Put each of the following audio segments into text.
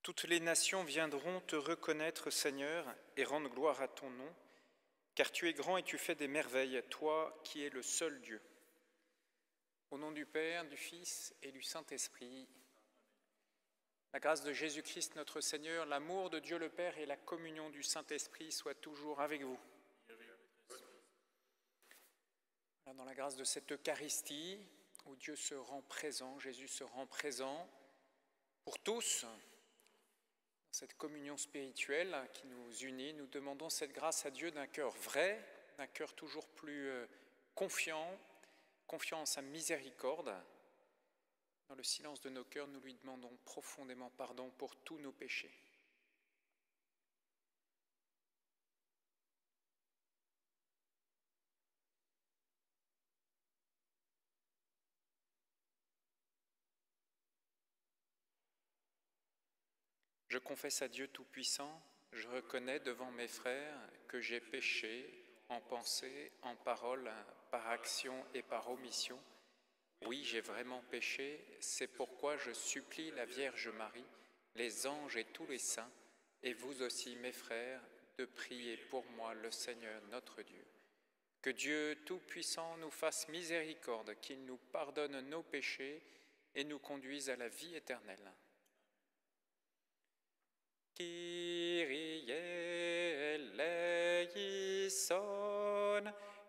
Toutes les nations viendront te reconnaître, Seigneur, et rendre gloire à ton nom, car tu es grand et tu fais des merveilles, toi qui es le seul Dieu. Au nom du Père, du Fils et du Saint-Esprit, la grâce de Jésus-Christ notre Seigneur, l'amour de Dieu le Père et la communion du Saint-Esprit soient toujours avec vous. Dans la grâce de cette Eucharistie, où Dieu se rend présent, Jésus se rend présent pour tous, cette communion spirituelle qui nous unit, nous demandons cette grâce à Dieu d'un cœur vrai, d'un cœur toujours plus confiant en sa miséricorde. Dans le silence de nos cœurs, nous lui demandons profondément pardon pour tous nos péchés. Je confesse à Dieu Tout-Puissant, je reconnais devant mes frères que j'ai péché en pensée, en parole, par action et par omission. Oui, j'ai vraiment péché, c'est pourquoi je supplie la Vierge Marie, les anges et tous les saints, et vous aussi, mes frères, de prier pour moi le Seigneur notre Dieu. Que Dieu Tout-Puissant nous fasse miséricorde, qu'il nous pardonne nos péchés et nous conduise à la vie éternelle. Kyrie eleison,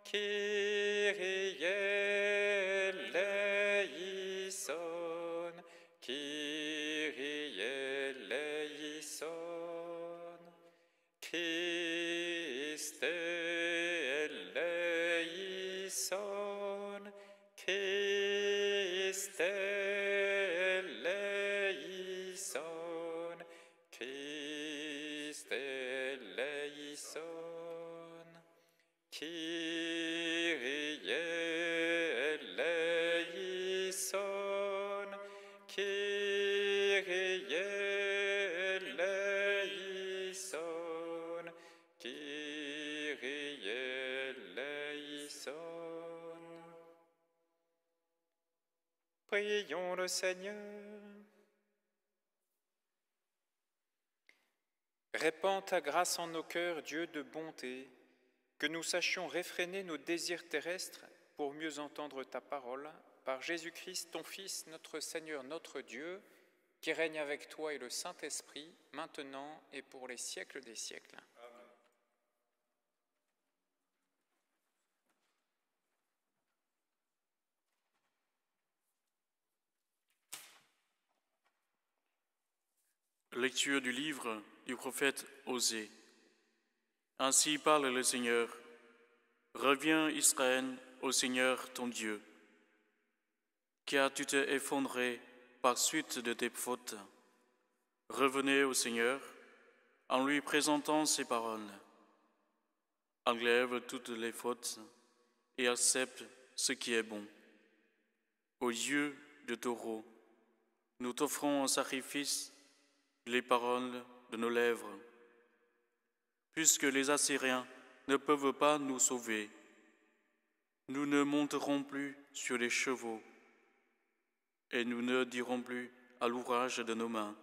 Kyrie eleison, Kyrie eleison, Christe eleison, Christe eleison, Christe eleison, Kyrie eleison, Kyrie eleison, Kyrie eleison. Prions le Seigneur. Répands ta grâce en nos cœurs, Dieu de bonté, que nous sachions réfréner nos désirs terrestres pour mieux entendre ta parole, par Jésus-Christ, ton Fils, notre Seigneur, notre Dieu, qui règne avec toi et le Saint-Esprit, maintenant et pour les siècles des siècles. Amen. Lecture du livre du prophète Osée. Ainsi parle le Seigneur. Reviens, Israël, au Seigneur ton Dieu, car tu t'es effondré par suite de tes fautes. Revenez au Seigneur en lui présentant ses paroles. Enlève toutes les fautes et accepte ce qui est bon. Au lieu de taureau, nous t'offrons en sacrifice les paroles de nos lèvres. Puisque les Assyriens ne peuvent pas nous sauver, nous ne monterons plus sur les chevaux et nous ne dirons plus à l'ouvrage de nos mains,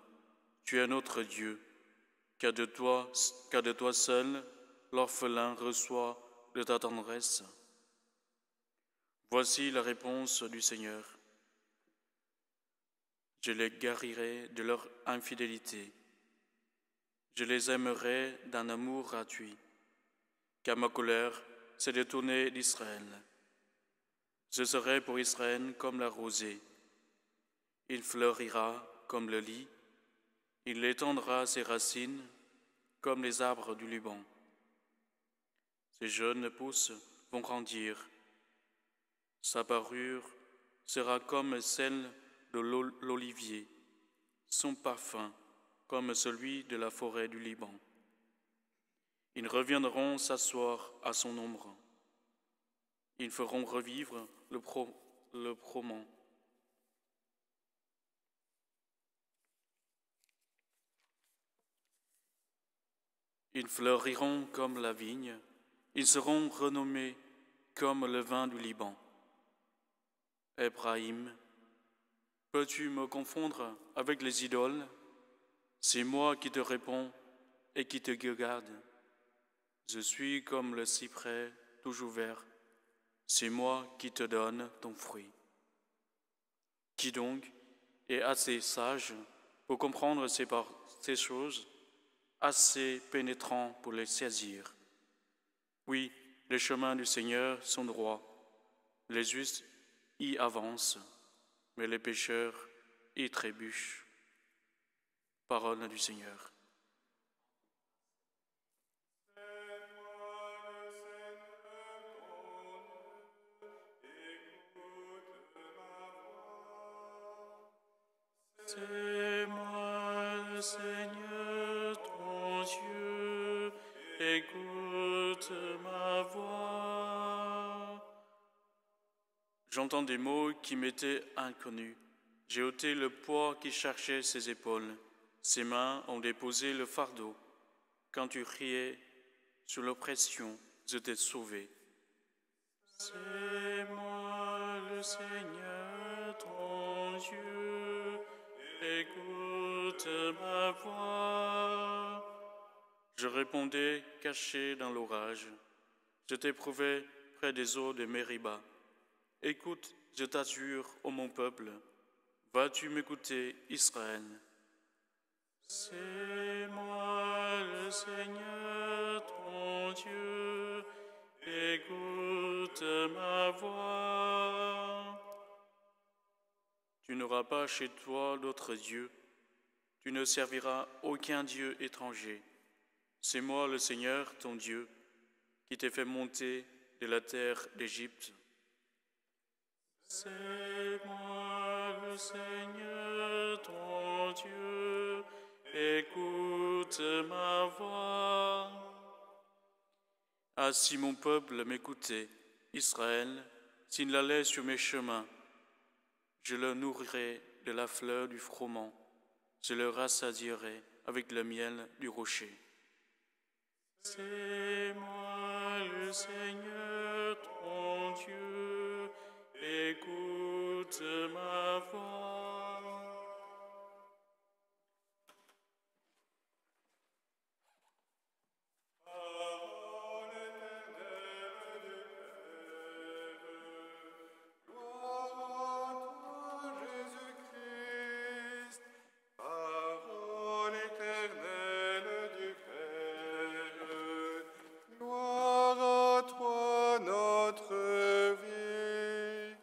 tu es notre Dieu, car de toi seul l'orphelin reçoit de ta tendresse. Voici la réponse du Seigneur. Je les guérirai de leur infidélité. Je les aimerai d'un amour gratuit, car ma colère s'est détournée d'Israël. Je serai pour Israël comme la rosée. Il fleurira comme le lis, il étendra ses racines comme les arbres du Liban. Ses jeunes pousses vont grandir. Sa parure sera comme celle de l'olivier, son parfum comme celui de la forêt du Liban. Ils reviendront s'asseoir à son ombre. Ils feront revivre le froment. Ils fleuriront comme la vigne, ils seront renommés comme le vin du Liban. Éphraïm, peux-tu me confondre avec les idoles? C'est moi qui te réponds et qui te regarde. Je suis comme le cyprès toujours vert. C'est moi qui te donne ton fruit. Qui donc est assez sage pour comprendre ces choses, assez pénétrant pour les saisir? Oui, les chemins du Seigneur sont droits. Les justes y avancent, mais les pécheurs y trébuchent. Parole du Seigneur. C'est moi le Seigneur, ton Dieu, écoute ma voix. J'entends des mots qui m'étaient inconnus. J'ai ôté le poids qui cherchait ses épaules. Ses mains ont déposé le fardeau. Quand tu riais sous l'oppression, je t'ai sauvé. C'est moi le Seigneur, ton Dieu, écoute ma voix. Je répondais caché dans l'orage. Je t'éprouvais près des eaux de Mériba. Écoute, je t'assure, ô mon peuple, vas-tu m'écouter, Israël? C'est moi le Seigneur, ton Dieu, écoute ma voix. Tu n'auras pas chez toi d'autre Dieu, tu ne serviras aucun Dieu étranger. C'est moi le Seigneur, ton Dieu, qui t'ai fait monter de la terre d'Égypte. C'est moi le Seigneur, ton Dieu, écoute ma voix. Ah, si mon peuple m'écoutait, Israël, s'il allait sur mes chemins, je le nourrirais de la fleur du froment, je le rassadierais avec le miel du rocher. C'est moi le Seigneur, ton Dieu, écoute ma voix. Parole éternelle du Père, gloire à toi, Jésus-Christ. Parole éternelle du Père, gloire à toi, notre vie.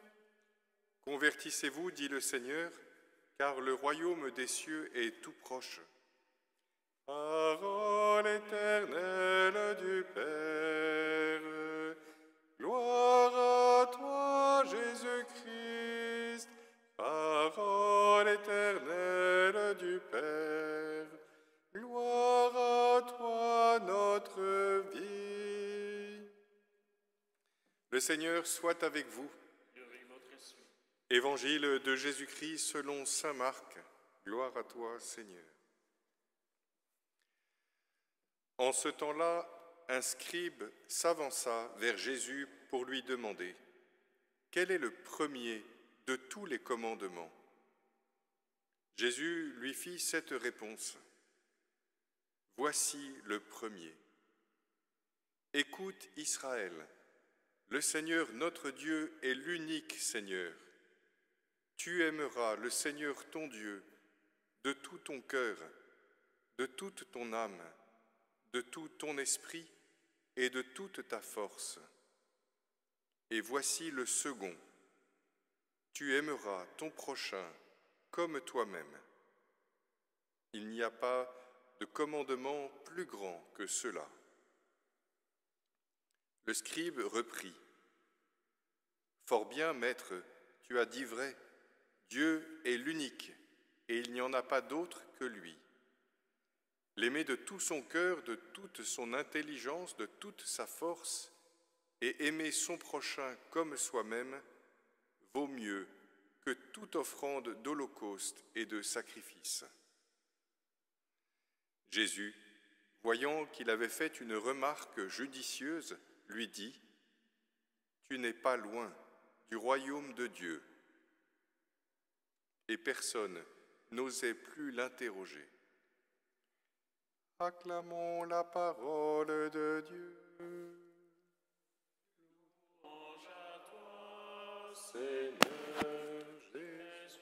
Convertissez-vous, dit le Seigneur, car le royaume des cieux est tout proche. Parole éternelle du Père, gloire à toi, Jésus-Christ. Parole éternelle du Père, gloire à toi, notre vie. Le Seigneur soit avec vous. Évangile de Jésus-Christ selon saint Marc. Gloire à toi, Seigneur. En ce temps-là, un scribe s'avança vers Jésus pour lui demander « Quel est le premier de tous les commandements ?» Jésus lui fit cette réponse « Voici le premier. Écoute Israël, le Seigneur notre Dieu est l'unique Seigneur. Tu aimeras le Seigneur ton Dieu de tout ton cœur, de toute ton âme, de tout ton esprit et de toute ta force. Et voici le second. Tu aimeras ton prochain comme toi-même. Il n'y a pas de commandement plus grand que cela. » Le scribe reprit. « Fort bien, maître, tu as dit vrai. Dieu est l'unique, et il n'y en a pas d'autre que lui. L'aimer de tout son cœur, de toute son intelligence, de toute sa force, et aimer son prochain comme soi-même, vaut mieux que toute offrande d'holocauste et de sacrifice. » Jésus, voyant qu'il avait fait une remarque judicieuse, lui dit « Tu n'es pas loin du royaume de Dieu. » Et personne n'osait plus l'interroger. Acclamons la parole de Dieu. Louange à toi, Seigneur Jésus.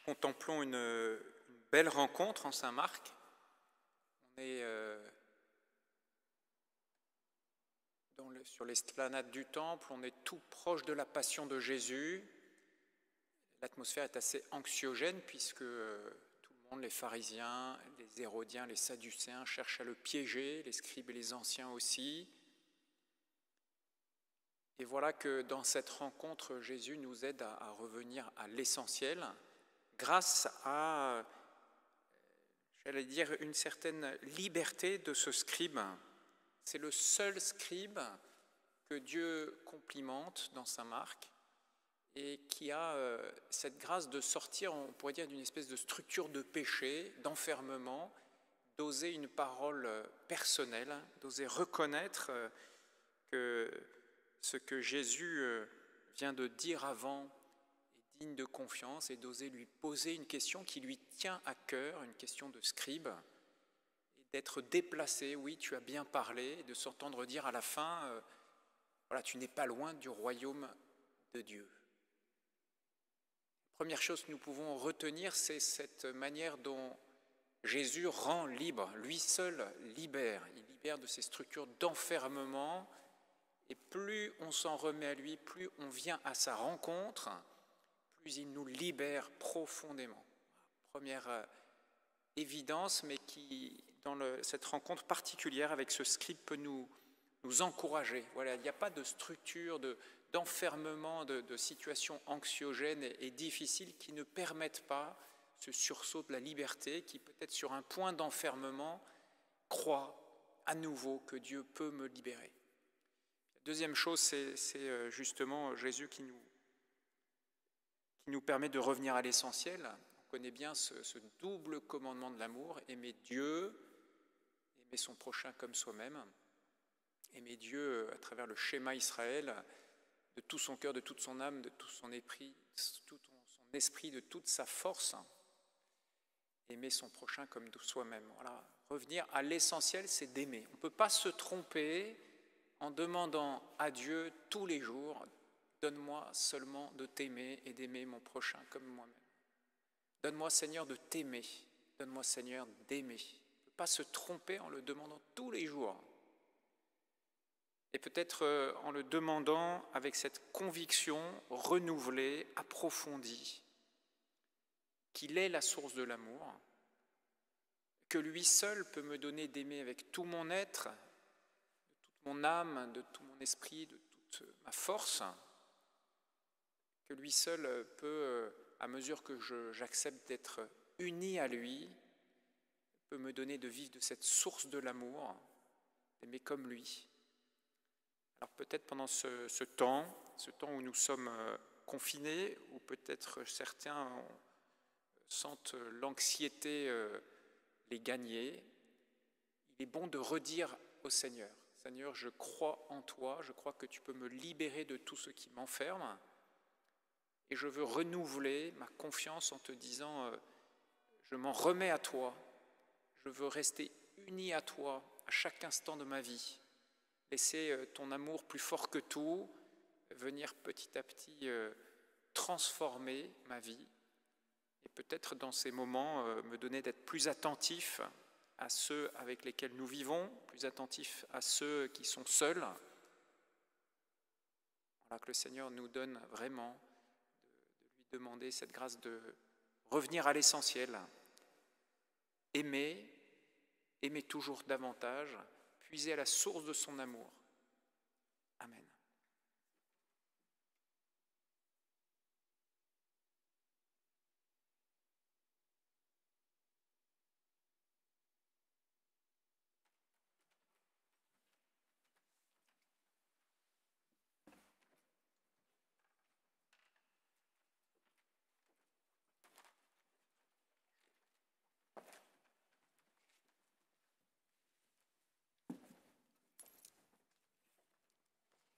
Contemplons une belle rencontre en Saint-Marc. On est sur l'esplanade du Temple, on est tout proche de la Passion de Jésus. L'atmosphère est assez anxiogène puisque tout le monde, les pharisiens, les hérodiens, les sadducéens cherchent à le piéger, les scribes et les anciens aussi. Et voilà que dans cette rencontre, Jésus nous aide à revenir à l'essentiel grâce à, j'allais dire, une certaine liberté de ce scribe. C'est le seul scribe que Dieu complimente dans saint Marc et qui a cette grâce de sortir, on pourrait dire, d'une espèce de structure de péché, d'enfermement, d'oser une parole personnelle, d'oser reconnaître que ce que Jésus vient de dire avant est digne de confiance et d'oser lui poser une question qui lui tient à cœur, une question de scribe, et d'être déplacé, oui, tu as bien parlé, et de s'entendre dire à la fin, voilà, tu n'es pas loin du royaume de Dieu. La première chose que nous pouvons retenir, c'est cette manière dont Jésus rend libre, lui seul libère. Il libère de ces structures d'enfermement. Et plus on s'en remet à lui, plus on vient à sa rencontre, plus il nous libère profondément. Première évidence, mais qui, dans cette rencontre particulière avec ce scribe, peut nous encourager. Voilà, il n'y a pas de structure, d'enfermement, de situations anxiogènes et difficiles qui ne permettent pas ce sursaut de la liberté, qui peut-être sur un point d'enfermement croit à nouveau que Dieu peut me libérer. Deuxième chose, c'est justement Jésus qui nous permet de revenir à l'essentiel. On connaît bien ce double commandement de l'amour, aimer Dieu, aimer son prochain comme soi-même, aimer Dieu à travers le schéma Israël, de tout son cœur, de toute son âme, de tout son esprit, de toute sa force, aimer son prochain comme soi-même. Voilà. Revenir à l'essentiel, c'est d'aimer. On ne peut pas se tromper en demandant à Dieu tous les jours, donne-moi seulement de t'aimer et d'aimer mon prochain comme moi-même. Donne-moi, Seigneur, de t'aimer. Donne-moi, Seigneur, d'aimer. On ne peut pas se tromper en le demandant tous les jours. Et peut-être en le demandant avec cette conviction renouvelée, approfondie, qu'il est la source de l'amour, que lui seul peut me donner d'aimer avec tout mon être, mon âme, de tout mon esprit, de toute ma force, que lui seul peut, à mesure que j'accepte d'être uni à lui, peut me donner de vivre de cette source de l'amour, d'aimer comme lui. Alors peut-être pendant ce temps où nous sommes confinés, où peut-être certains sentent l'anxiété les gagner, il est bon de redire au Seigneur, Seigneur, je crois en toi, je crois que tu peux me libérer de tout ce qui m'enferme et je veux renouveler ma confiance en te disant, je m'en remets à toi, je veux rester uni à toi à chaque instant de ma vie, laisser ton amour plus fort que tout, venir petit à petit transformer ma vie et peut-être dans ces moments me donner d'être plus attentif à ceux avec lesquels nous vivons, plus attentifs à ceux qui sont seuls. Voilà, que le Seigneur nous donne vraiment de lui demander cette grâce de revenir à l'essentiel. Aimer toujours davantage, puiser à la source de son amour. Amen.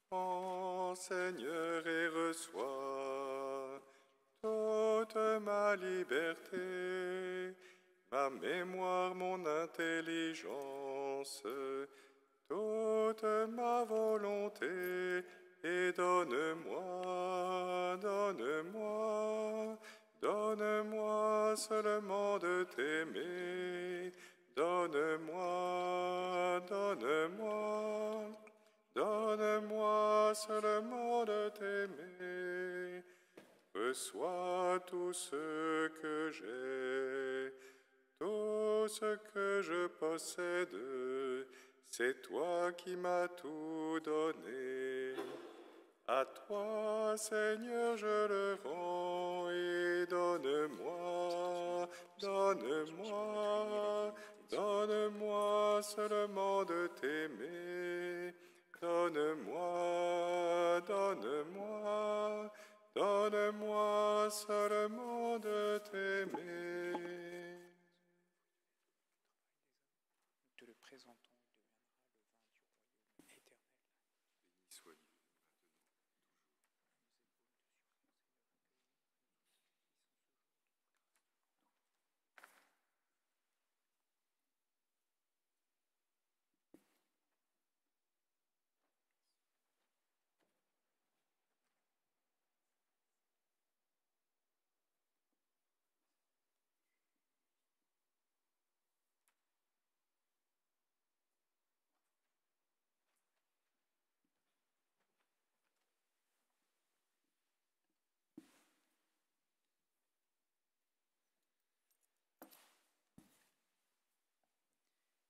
Prends, Seigneur, et reçois toute ma liberté, ma mémoire, mon intelligence, toute ma volonté, et donne-moi seulement de t'aimer, donne-moi seulement de t'aimer. Reçois tout ce que j'ai, tout ce que je possède, c'est toi qui m'as tout donné. À toi, Seigneur, je le rends, et donne-moi seulement de t'aimer. Donne-moi seulement de t'aimer. Nous te le présentons, il deviendra le vin du royaume éternel. Béni sois-tu.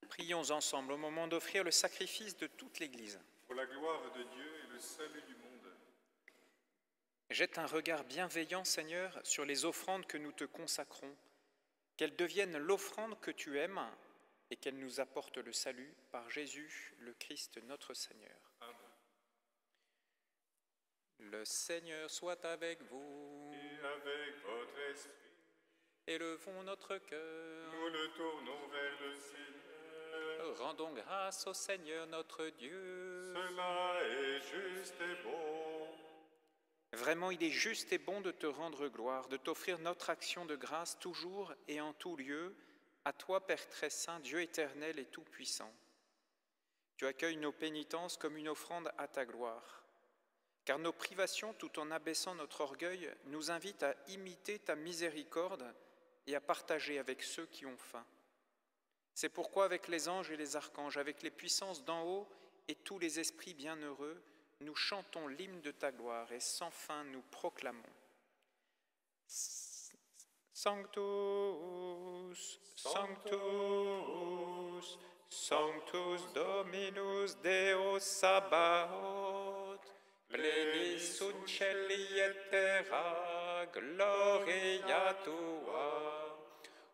Prions ensemble au moment d'offrir le sacrifice de toute l'Église. Pour la gloire de Dieu et le salut du monde. Jette un regard bienveillant, Seigneur, sur les offrandes que nous te consacrons, qu'elles deviennent l'offrande que tu aimes et qu'elles nous apportent le salut par Jésus, le Christ, notre Seigneur. Amen. Le Seigneur soit avec vous. Et avec votre esprit, Élevons notre cœur. nous le tournons vers le Seigneur. Rendons grâce au Seigneur notre Dieu. Cela est juste et bon. Vraiment, il est juste et bon de te rendre gloire, de t'offrir notre action de grâce toujours et en tout lieu, à toi, Père très saint, Dieu éternel et tout-puissant. Tu accueilles nos pénitences comme une offrande à ta gloire, car nos privations, tout en abaissant notre orgueil, nous invitent à imiter ta miséricorde et à partager avec ceux qui ont faim. C'est pourquoi avec les anges et les archanges, avec les puissances d'en haut et tous les esprits bienheureux, nous chantons l'hymne de ta gloire et sans fin nous proclamons. Sanctus, Sanctus, Sanctus Dominus Deus Sabaoth, pleni sunt cieli et terra, gloria tua.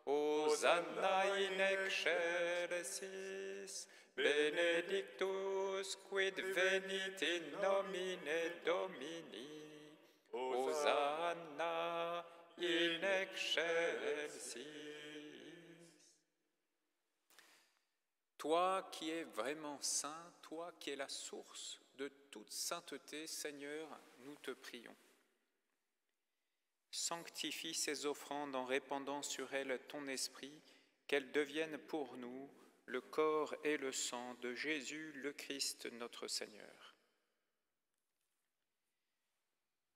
Hosanna in excelsis, benedictus quid venit in nomine Domini. Hosanna in excelsis. Toi qui es vraiment saint, toi qui es la source de toute sainteté, Seigneur, nous te prions. Sanctifie ces offrandes en répandant sur elles ton esprit, qu'elles deviennent pour nous le corps et le sang de Jésus le Christ notre Seigneur.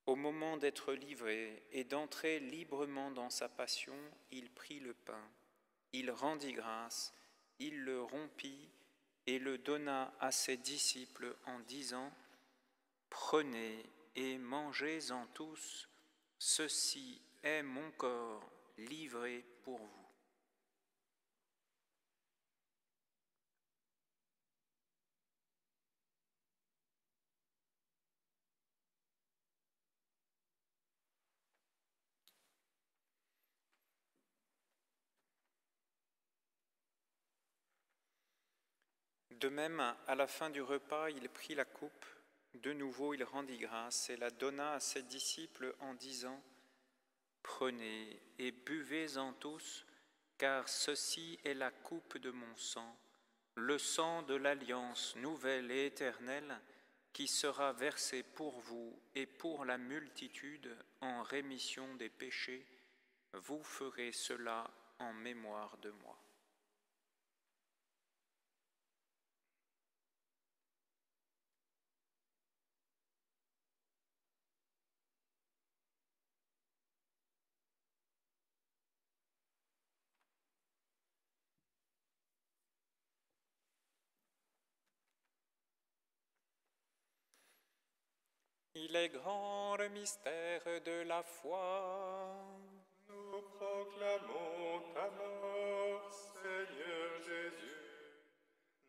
Au moment d'être livré et d'entrer librement dans sa passion, il prit le pain, il rendit grâce, il le rompit et le donna à ses disciples en disant : « Prenez et mangez-en tous. Ceci est mon corps livré pour vous. » De même, à la fin du repas, il prit la coupe. De nouveau, il rendit grâce et la donna à ses disciples en disant : « Prenez et buvez-en tous, car ceci est la coupe de mon sang, le sang de l'alliance nouvelle et éternelle, qui sera versé pour vous et pour la multitude en rémission des péchés, vous ferez cela en mémoire de moi. Il est grand le mystère de la foi. Nous proclamons ta mort, Seigneur Jésus.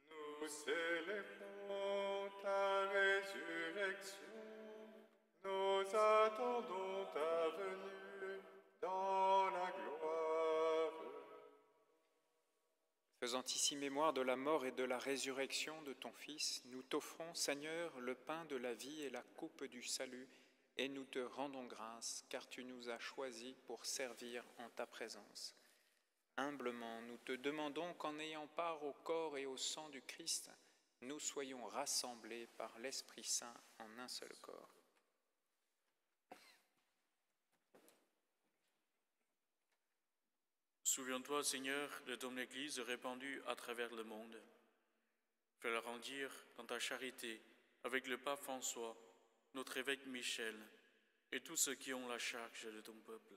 Nous célébrons ta résurrection. Nous attendons ta venue dans la gloire. Faisant ici mémoire de la mort et de la résurrection de ton Fils, nous t'offrons, Seigneur, le pain de la vie et la coupe du salut, et nous te rendons grâce, car tu nous as choisis pour servir en ta présence. Humblement, nous te demandons qu'en ayant part au corps et au sang du Christ, nous soyons rassemblés par l'Esprit Saint en un seul corps. Souviens-toi, Seigneur, de ton Église répandue à travers le monde. Fais-la grandir dans ta charité avec le pape François, notre évêque Michel et tous ceux qui ont la charge de ton peuple.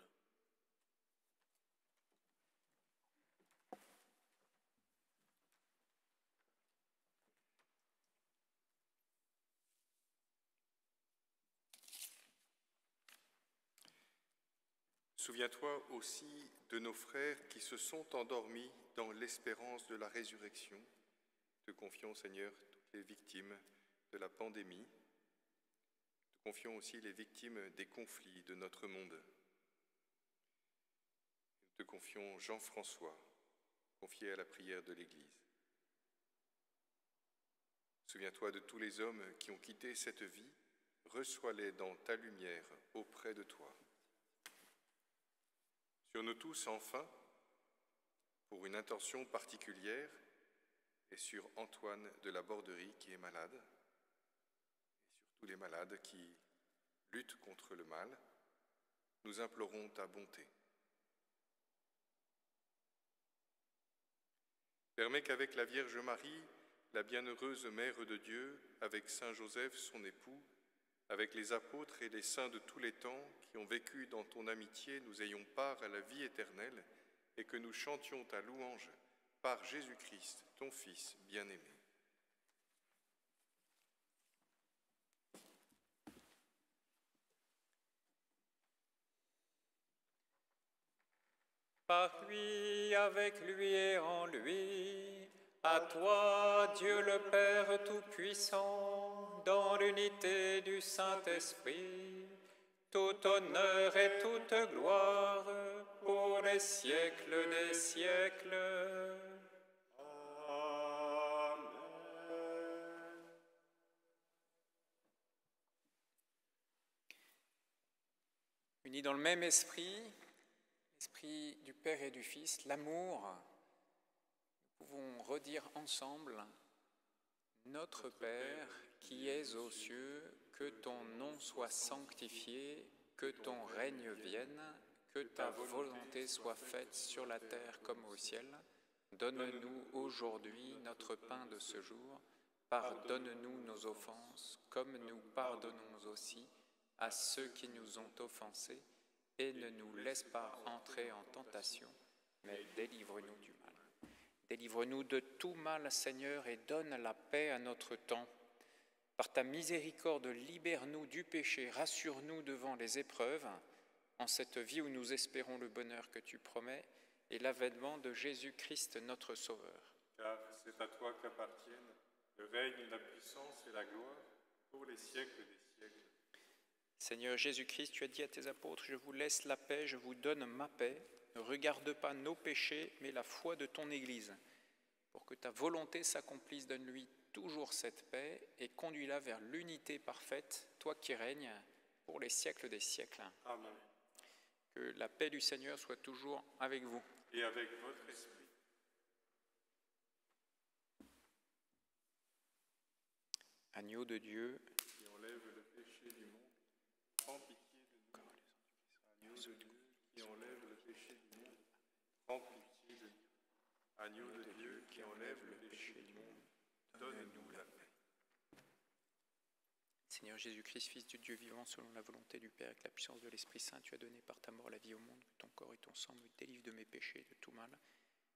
Souviens-toi aussi de nos frères qui se sont endormis dans l'espérance de la résurrection. Te confions, Seigneur, toutes les victimes de la pandémie. Te confions aussi les victimes des conflits de notre monde. Te confions Jean-François, confié à la prière de l'Église. Souviens-toi de tous les hommes qui ont quitté cette vie. Reçois-les dans ta lumière auprès de toi. Sur nous tous, enfin, pour une intention particulière, et sur Antoine de la Borderie qui est malade, et sur tous les malades qui luttent contre le mal, nous implorons ta bonté. Permets qu'avec la Vierge Marie, la bienheureuse Mère de Dieu, avec Saint Joseph, son époux, avec les apôtres et les saints de tous les temps qui ont vécu dans ton amitié, nous ayons part à la vie éternelle et que nous chantions ta louange par Jésus-Christ, ton Fils bien-aimé. Par lui, avec lui et en lui, à toi, Dieu le Père Tout-Puissant, dans l'unité du Saint-Esprit, tout honneur et toute gloire pour les siècles des siècles. Amen. Unis dans le même esprit, l'esprit du Père et du Fils, l'amour, nous pouvons redire ensemble « Notre Père qui es aux cieux, que ton nom soit sanctifié, que ton règne vienne, que ta volonté soit faite sur la terre comme au ciel. Donne-nous aujourd'hui notre pain de ce jour. Pardonne-nous nos offenses, comme nous pardonnons aussi à ceux qui nous ont offensés, et ne nous laisse pas entrer en tentation, mais délivre-nous du mal. Délivre-nous de tout mal, Seigneur, et donne la paix à notre temps. Par ta miséricorde, libère-nous du péché, rassure-nous devant les épreuves, en cette vie où nous espérons le bonheur que tu promets et l'avènement de Jésus-Christ, notre Sauveur. Car c'est à toi qu'appartiennent le règne, la puissance et la gloire pour les siècles des siècles. Seigneur Jésus-Christ, tu as dit à tes apôtres, « Je vous laisse la paix, je vous donne ma paix. Ne regarde pas nos péchés, mais la foi de ton Église. Pour que ta volonté s'accomplisse, donne-lui toujours cette paix et conduis-la vers l'unité parfaite, toi qui règnes pour les siècles des siècles. » Amen. Que la paix du Seigneur soit toujours avec vous. Et avec votre esprit. Agneau de Dieu, péchés du monde, prends pitié de nous. Agneau de Dieu qui enlève le péché du monde, prends pitié de nous. Agneau de Dieu qui enlève le péché du monde, donne-nous la paix. Seigneur Jésus-Christ, Fils du Dieu vivant, selon la volonté du Père, avec la puissance de l'Esprit Saint, tu as donné par ta mort la vie au monde, que ton corps et ton sang me délivrent de mes péchés et de tout mal,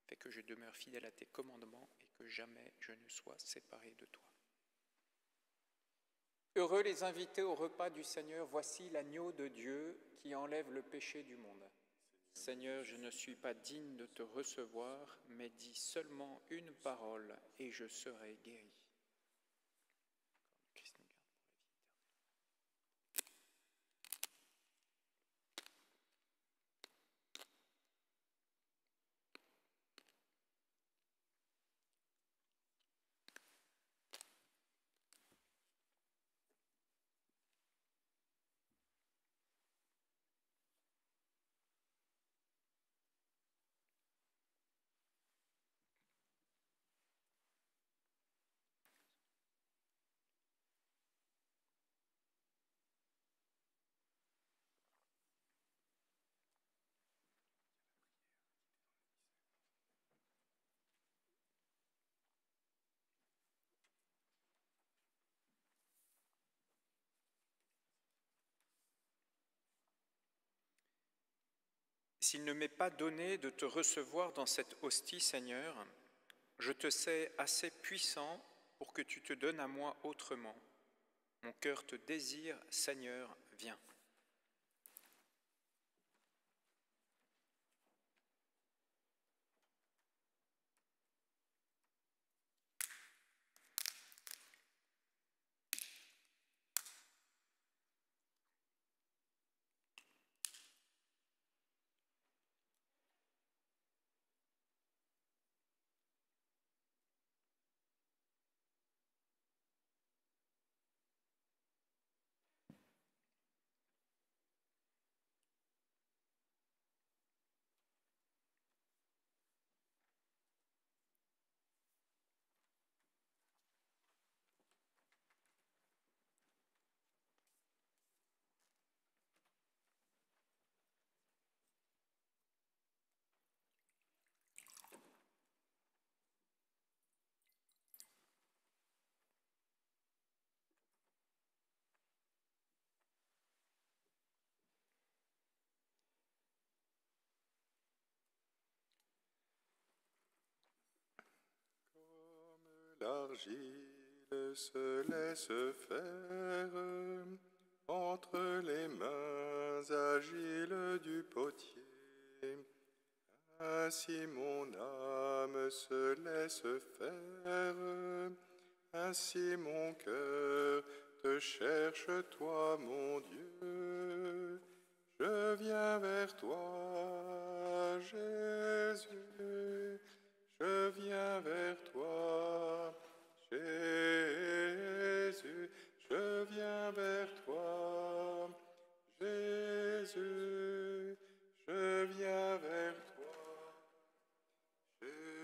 fais que je demeure fidèle à tes commandements et que jamais je ne sois séparé de toi. Heureux les invités au repas du Seigneur, voici l'agneau de Dieu qui enlève le péché du monde. Seigneur, je ne suis pas digne de te recevoir, mais dis seulement une parole et je serai guéri. Christ nous garde pour la vie éternelle. S'il ne m'est pas donné de te recevoir dans cette hostie, Seigneur, je te sais assez puissant pour que tu te donnes à moi autrement. Mon cœur te désire, Seigneur, viens. L'argile se laisse faire entre les mains agiles du potier. Ainsi mon âme se laisse faire, ainsi mon cœur te cherche, toi mon Dieu. Je viens vers toi, Jésus, je viens vers toi, Jésus, je viens vers toi, Jésus, je viens vers toi, Jésus.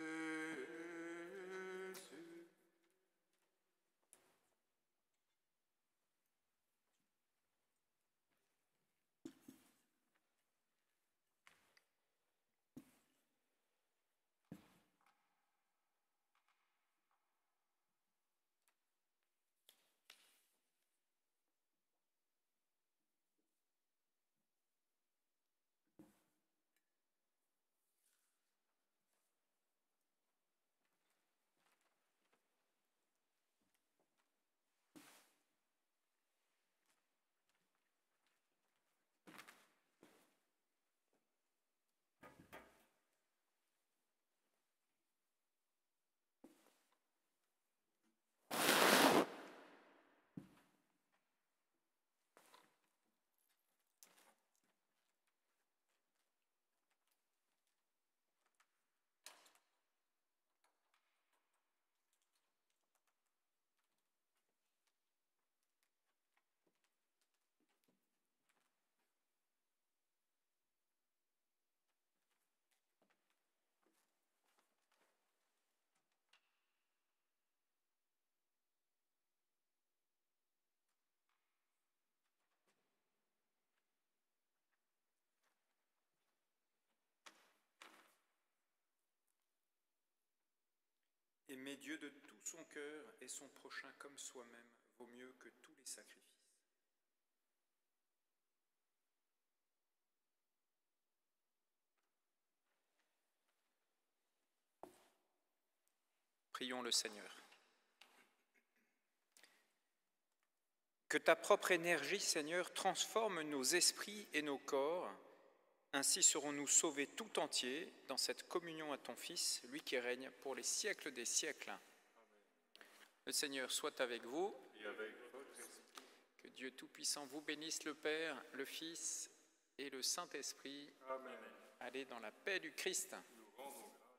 Aimer Dieu de tout son cœur et son prochain comme soi-même vaut mieux que tous les sacrifices. Prions le Seigneur. Que ta propre énergie, Seigneur, transforme nos esprits et nos corps. Ainsi serons-nous sauvés tout entiers dans cette communion à ton Fils, lui qui règne pour les siècles des siècles. Le Seigneur soit avec vous. Et avec votre esprit. Que Dieu Tout-Puissant vous bénisse, le Père, le Fils et le Saint-Esprit. Amen. Allez dans la paix du Christ. Nous rendons grâce.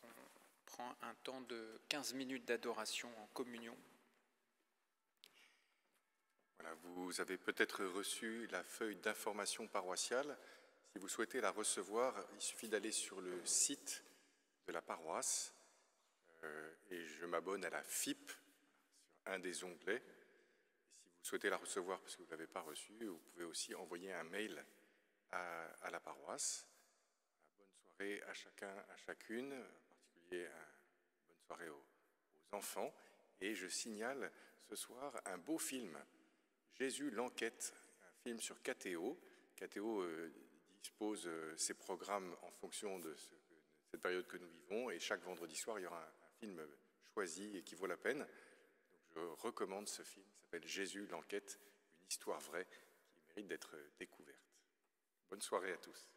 On prend un temps de 15 minutes d'adoration en communion. Voilà, vous avez peut-être reçu la feuille d'information paroissiale. Si vous souhaitez la recevoir, il suffit d'aller sur le site de la paroisse et je m'abonne à la FIP sur un des onglets. Si vous souhaitez la recevoir parce que vous ne l'avez pas reçue, vous pouvez aussi envoyer un mail à la paroisse. Bonne soirée à chacun, à chacune, en particulier bonne soirée aux enfants. Et je signale ce soir un beau film, Jésus l'enquête, un film sur KTO. KTO dispose ses programmes en fonction de cette période que nous vivons et chaque vendredi soir, il y aura un film choisi et qui vaut la peine. Donc, je recommande ce film, il s'appelle Jésus l'enquête, une histoire vraie qui mérite d'être découverte. Bonne soirée à tous.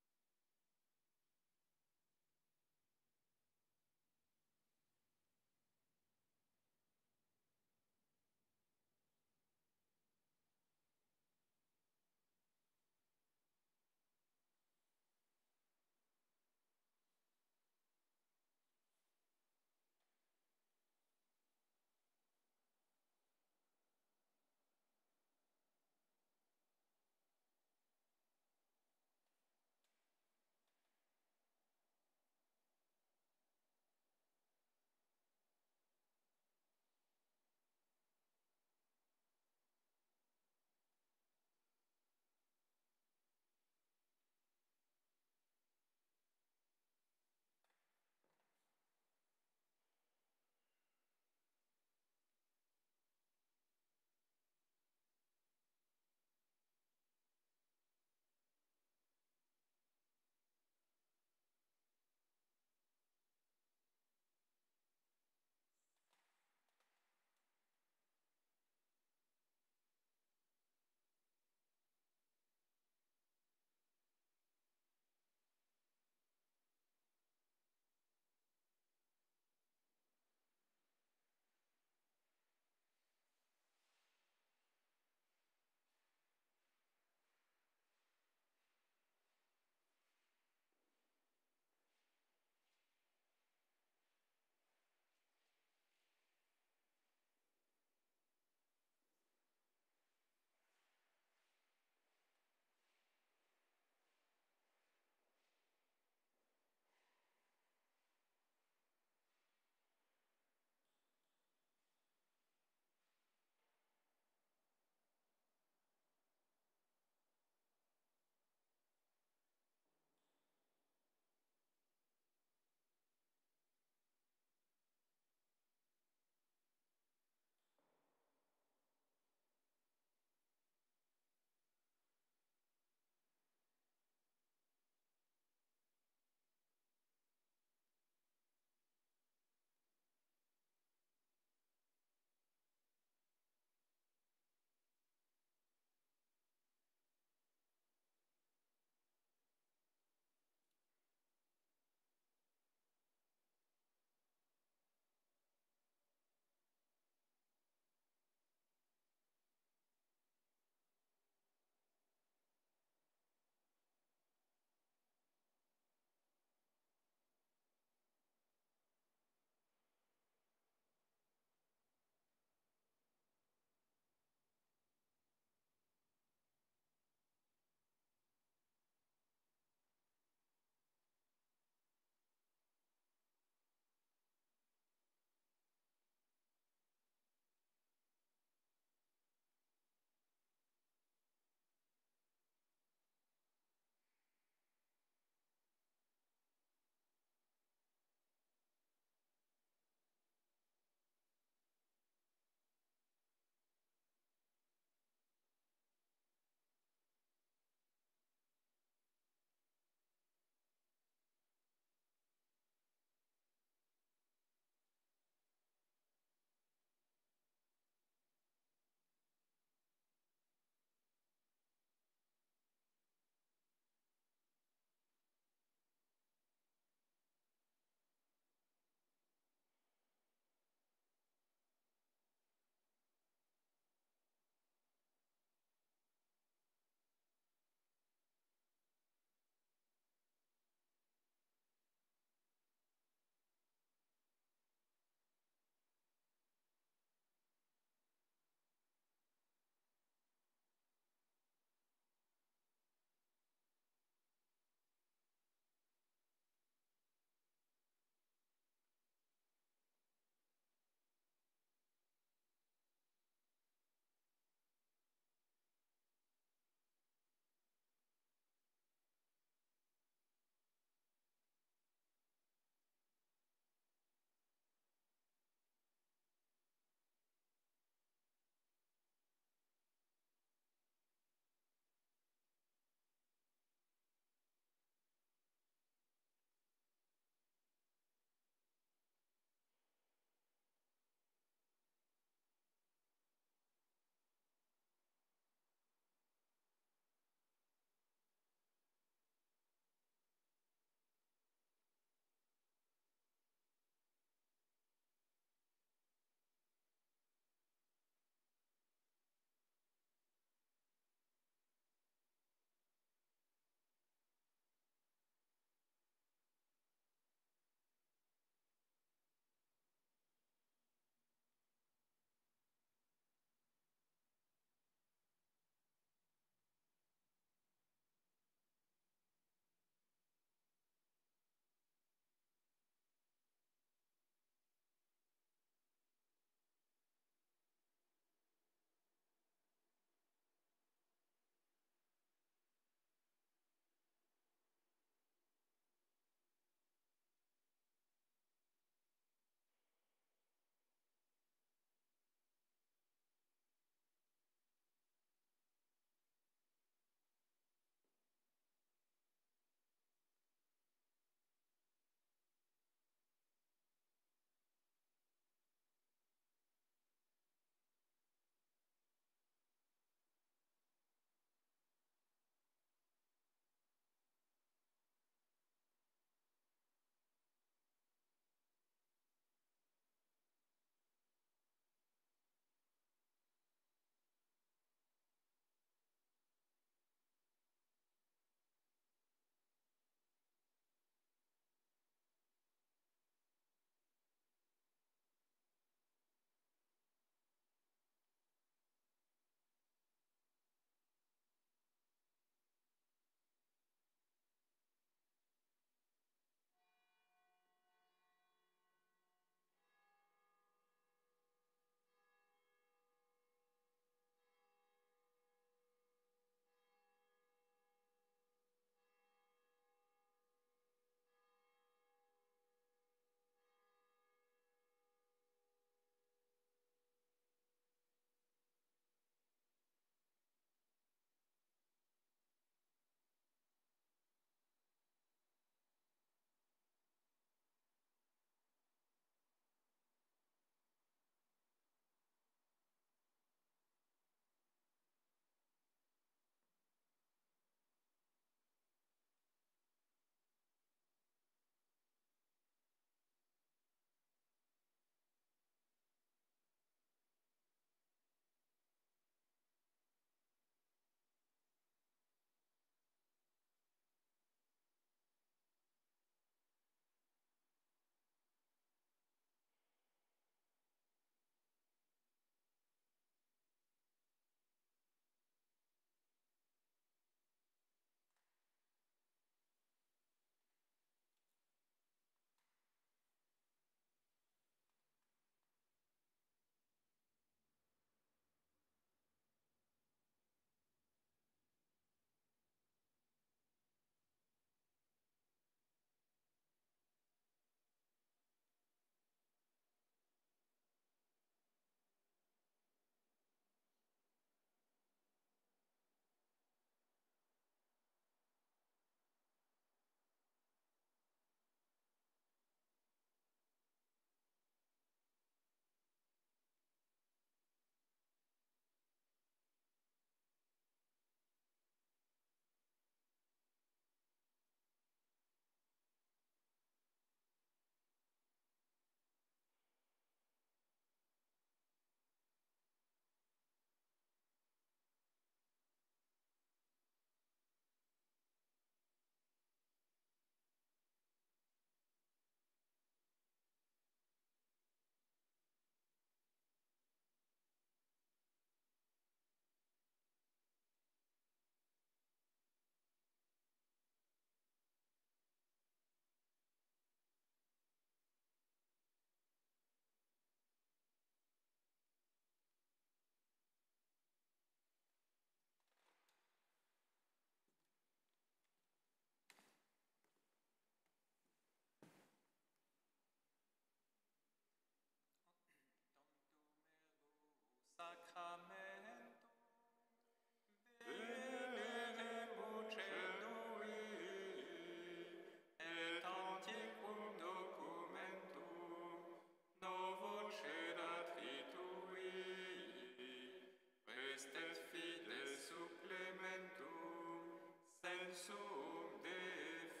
sum defectui,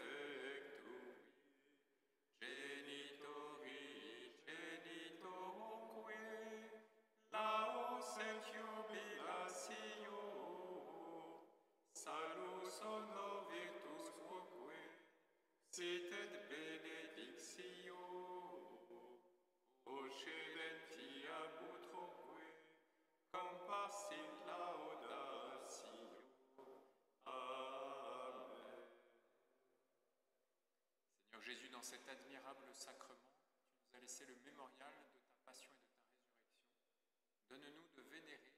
genitori genitorumque, laus et jubilatio, salus honor virtus quoque, sit et benedictio, Ocedentia butroque, compassi laudatio. Amen. Seigneur Jésus, dans cet admirable sacrement, tu nous as laissé le mémorial de ta passion et de ta résurrection. Donne-nous de vénérer